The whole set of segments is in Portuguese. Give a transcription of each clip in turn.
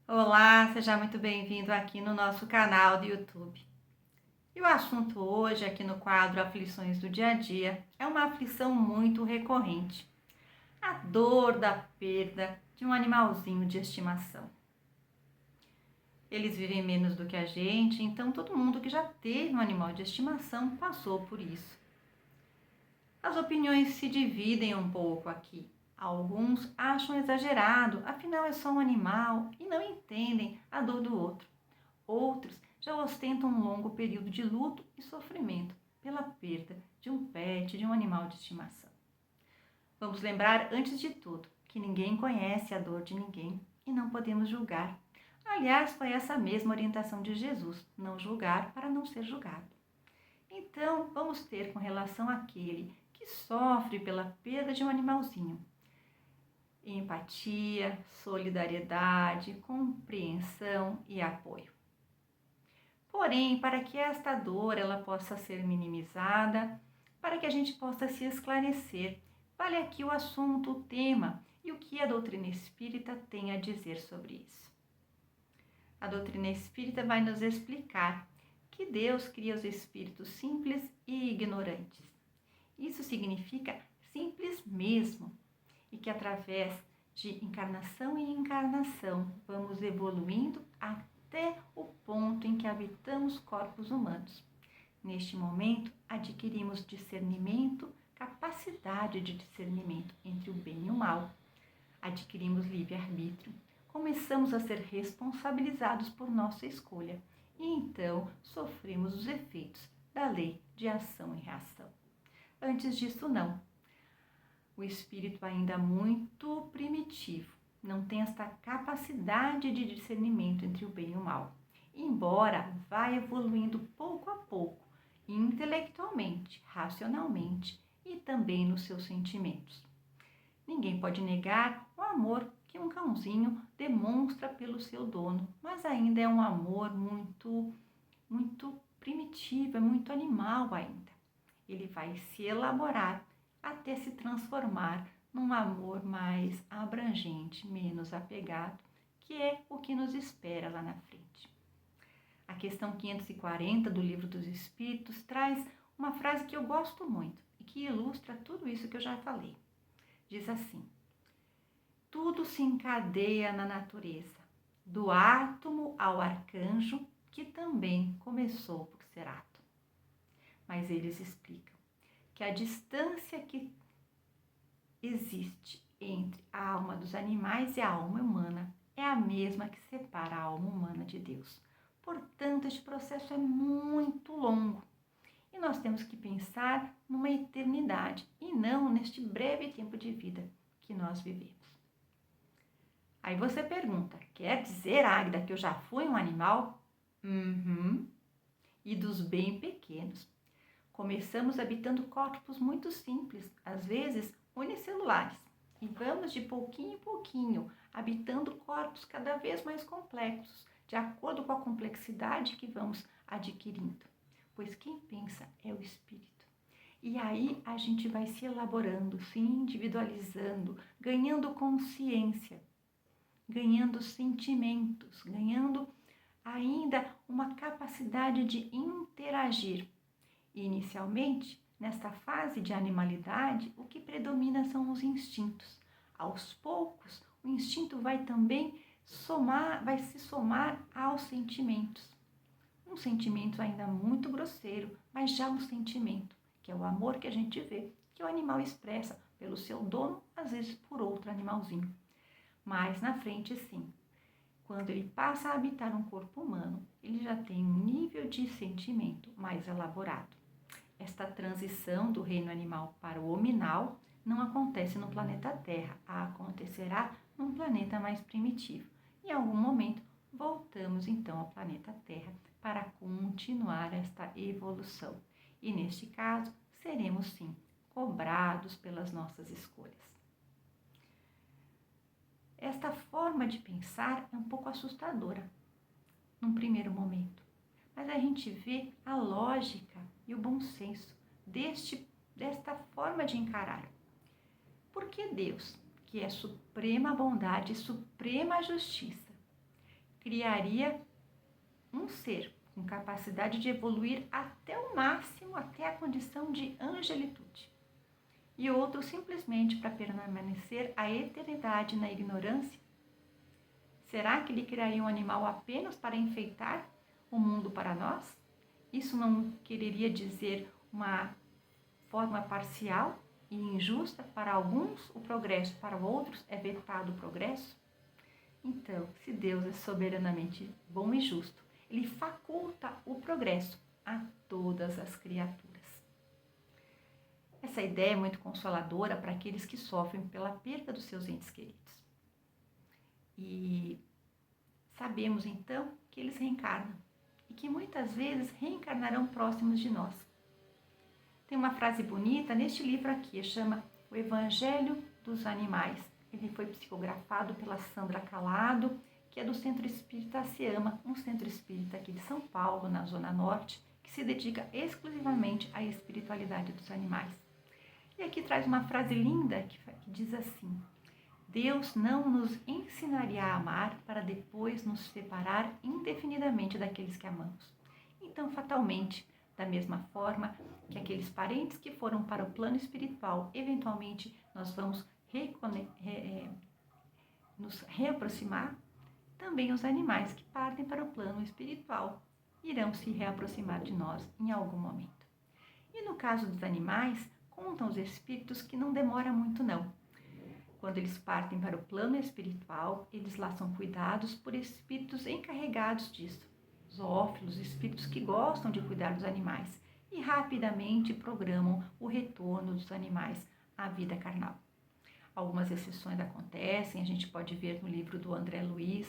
Olá, seja muito bem-vindo aqui no nosso canal do YouTube. E o assunto hoje, aqui no quadro Aflições do Dia a Dia, é uma aflição muito recorrente: a dor da perda de um animalzinho de estimação. Eles vivem menos do que a gente, então todo mundo que já teve um animal de estimação passou por isso. As opiniões se dividem um pouco aqui. Alguns acham exagerado, afinal é só um animal e não entendem a dor do outro. Outros já ostentam um longo período de luto e sofrimento pela perda de um pet, de um animal de estimação. Vamos lembrar, antes de tudo, que ninguém conhece a dor de ninguém e não podemos julgar. Aliás, foi essa mesma orientação de Jesus: não julgar para não ser julgado. Então, vamos ter com relação àquele que sofre pela perda de um animalzinho empatia, solidariedade, compreensão e apoio. Porém, para que esta dor ela possa ser minimizada, para que a gente possa se esclarecer, vale aqui o assunto, o tema e o que a doutrina espírita tem a dizer sobre isso. A doutrina espírita vai nos explicar que Deus cria os espíritos simples e ignorantes. Isso significa simples mesmo, e que através de encarnação em encarnação vamos evoluindo até o ponto em que habitamos corpos humanos. Neste momento, adquirimos discernimento, capacidade de discernimento entre o bem e o mal. Adquirimos livre-arbítrio. Começamos a ser responsabilizados por nossa escolha e então sofremos os efeitos da lei de ação e reação. Antes disso, não. O espírito ainda é muito primitivo, não tem esta capacidade de discernimento entre o bem e o mal, embora vá evoluindo pouco a pouco, intelectualmente, racionalmente e também nos seus sentimentos. Ninguém pode negar o amor que um cãozinho demonstra pelo seu dono, mas ainda é um amor muito primitivo, é muito animal ainda. Ele vai se elaborar até se transformar num amor mais abrangente, menos apegado, que é o que nos espera lá na frente. A questão 540 do Livro dos Espíritos traz uma frase que eu gosto muito e que ilustra tudo isso que eu já falei. Diz assim: tudo se encadeia na natureza, do átomo ao arcanjo, que também começou por ser átomo. Mas eles explicam que a distância que existe entre a alma dos animais e a alma humana é a mesma que separa a alma humana de Deus. Portanto, este processo é muito longo e nós temos que pensar numa eternidade e não neste breve tempo de vida que nós vivemos. Aí você pergunta: quer dizer, Águida, que eu já fui um animal? E dos bem pequenos. Começamos habitando corpos muito simples, às vezes unicelulares, e vamos de pouquinho em pouquinho habitando corpos cada vez mais complexos, de acordo com a complexidade que vamos adquirindo. Pois quem pensa é o espírito. E aí a gente vai se elaborando, se individualizando, ganhando consciência, ganhando sentimentos, ganhando ainda uma capacidade de interagir. Inicialmente, nesta fase de animalidade, o que predomina são os instintos. Aos poucos, o instinto vai também se somar aos sentimentos. Um sentimento ainda muito grosseiro, mas já um sentimento, que é o amor que a gente vê, que o animal expressa pelo seu dono, às vezes por outro animalzinho. Mais na frente, sim, quando ele passa a habitar um corpo humano, ele já tem um nível de sentimento mais elaborado. Esta transição do reino animal para o hominal não acontece no planeta Terra, acontecerá num planeta mais primitivo. Em algum momento, voltamos então ao planeta Terra para continuar esta evolução. E neste caso, seremos sim cobrados pelas nossas escolhas. Esta forma de pensar é um pouco assustadora num primeiro momento, mas a gente vê a lógica e o bom senso desta forma de encarar. Porque Deus, que é suprema bondade e suprema justiça, criaria um ser com capacidade de evoluir até o máximo, até a condição de angelitude. E outro simplesmente para permanecer a eternidade na ignorância? Será que ele criaria um animal apenas para enfeitar o mundo para nós? Isso não quereria dizer uma forma parcial e injusta? Para alguns o progresso, para outros é vetado o progresso? Então, se Deus é soberanamente bom e justo, Ele faculta o progresso a todas as criaturas. Essa ideia é muito consoladora para aqueles que sofrem pela perda dos seus entes queridos. E sabemos então que eles reencarnam e que muitas vezes reencarnarão próximos de nós. Tem uma frase bonita neste livro aqui, chama O Evangelho dos Animais. Ele foi psicografado pela Sandra Calado, que é do Centro Espírita Se Ama, um centro espírita aqui de São Paulo, na Zona Norte, que se dedica exclusivamente à espiritualidade dos animais. E aqui traz uma frase linda que diz assim: Deus não nos ensinaria a amar para depois nos separar indefinidamente daqueles que amamos. Então, fatalmente, da mesma forma que aqueles parentes que foram para o plano espiritual, eventualmente nós vamos nos reaproximar, também os animais que partem para o plano espiritual irão se reaproximar de nós em algum momento. E no caso dos animais, contam os espíritos que não demora muito não. Quando eles partem para o plano espiritual, eles lá são cuidados por espíritos encarregados disso, zoófilos, espíritos que gostam de cuidar dos animais e rapidamente programam o retorno dos animais à vida carnal. Algumas exceções acontecem, a gente pode ver no livro do André Luiz,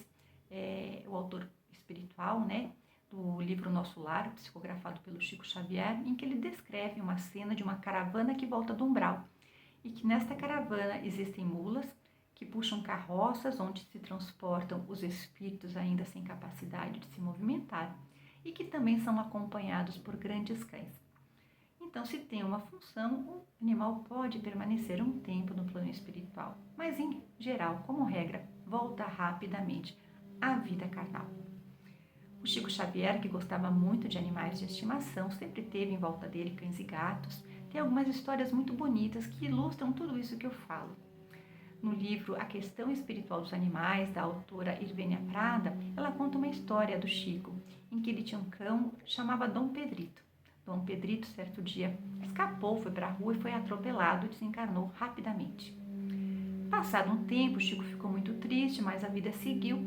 o autor espiritual, né, do livro Nosso Lar, psicografado pelo Chico Xavier, em que ele descreve uma cena de uma caravana que volta do umbral, e que nesta caravana existem mulas que puxam carroças onde se transportam os espíritos ainda sem capacidade de se movimentar e que também são acompanhados por grandes cães. Então, se tem uma função, o animal pode permanecer um tempo no plano espiritual, mas em geral, como regra, volta rapidamente à vida carnal. O Chico Xavier, que gostava muito de animais de estimação, sempre teve em volta dele cães e gatos. Tem algumas histórias muito bonitas que ilustram tudo isso que eu falo. No livro A Questão Espiritual dos Animais, da autora Irvênia Prada, ela conta uma história do Chico, em que ele tinha um cão que chamava Dom Pedrito. Dom Pedrito, certo dia, escapou, foi para a rua e foi atropelado e desencarnou rapidamente. Passado um tempo, o Chico ficou muito triste, mas a vida seguiu.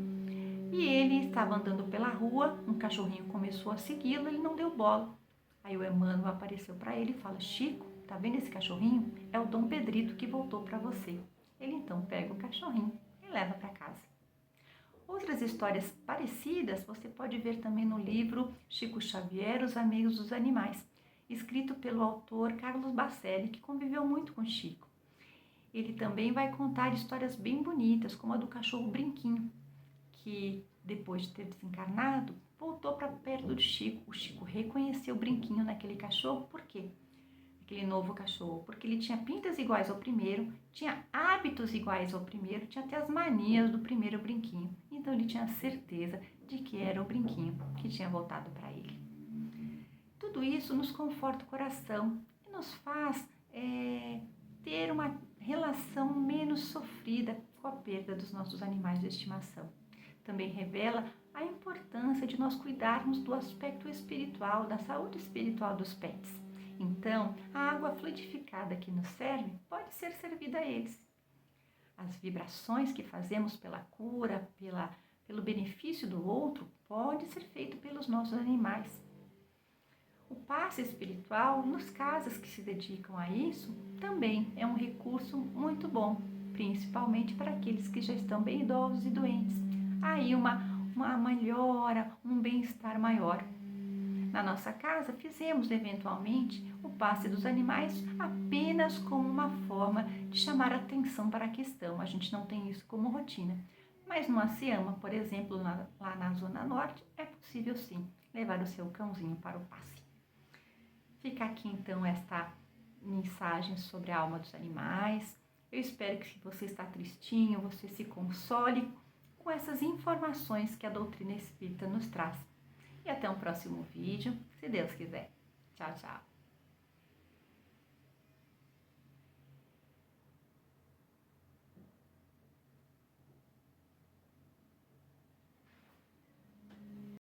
E ele estava andando pela rua, um cachorrinho começou a segui-lo, ele não deu bola. Aí o Emmanuel apareceu para ele e fala: Chico, tá vendo esse cachorrinho? É o Dom Pedrito que voltou para você. Ele então pega o cachorrinho e leva para casa. Outras histórias parecidas você pode ver também no livro Chico Xavier, Os Amigos dos Animais, escrito pelo autor Carlos Bacelli, que conviveu muito com Chico. Ele também vai contar histórias bem bonitas, como a do cachorro Brinquinho, que depois de ter desencarnado, voltou para perto do Chico. O Chico reconheceu o Brinquinho naquele cachorro, por quê? Aquele novo cachorro, porque ele tinha pintas iguais ao primeiro, tinha hábitos iguais ao primeiro, tinha até as manias do primeiro Brinquinho. Então ele tinha certeza de que era o Brinquinho que tinha voltado para ele. Tudo isso nos conforta o coração e nos faz ter uma relação menos sofrida com a perda dos nossos animais de estimação. Também revela a importância de nós cuidarmos do aspecto espiritual, da saúde espiritual dos pets. Então, a água fluidificada que nos serve pode ser servida a eles. As vibrações que fazemos pela cura, pelo benefício do outro, pode ser feito pelos nossos animais. O passe espiritual, nos casos que se dedicam a isso, também é um recurso muito bom, principalmente para aqueles que já estão bem idosos e doentes. Aí uma melhora, um bem-estar maior. Na nossa casa, fizemos eventualmente o passe dos animais apenas como uma forma de chamar atenção para a questão. A gente não tem isso como rotina. Mas no Aciama, por exemplo, lá na Zona Norte, é possível sim levar o seu cãozinho para o passe. Fica aqui então esta mensagem sobre a alma dos animais. Eu espero que se você está tristinho, você se console com com essas informações que a doutrina espírita nos traz. E até um próximo vídeo, se Deus quiser. Tchau, tchau!